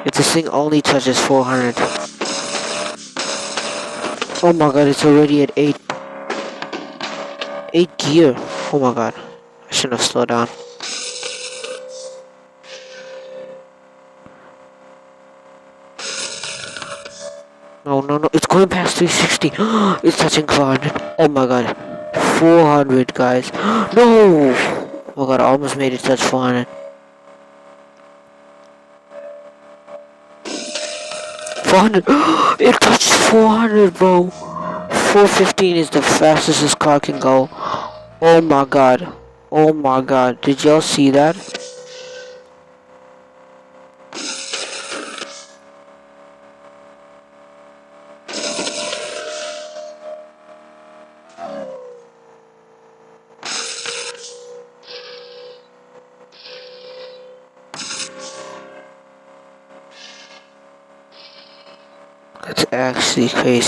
If this thing only touches 400. Oh my god, it's already at 8 gear. Oh my god. I shouldn't have slowed down. No, no, no. It's going past 360. It's touching 400. Oh my god. 400, guys. No! Oh my god, I almost made it touch 400. 400. It touched 400, bro. 415 is the fastest this car can go. Oh my god. Oh my god. Did y'all see that? That's actually crazy.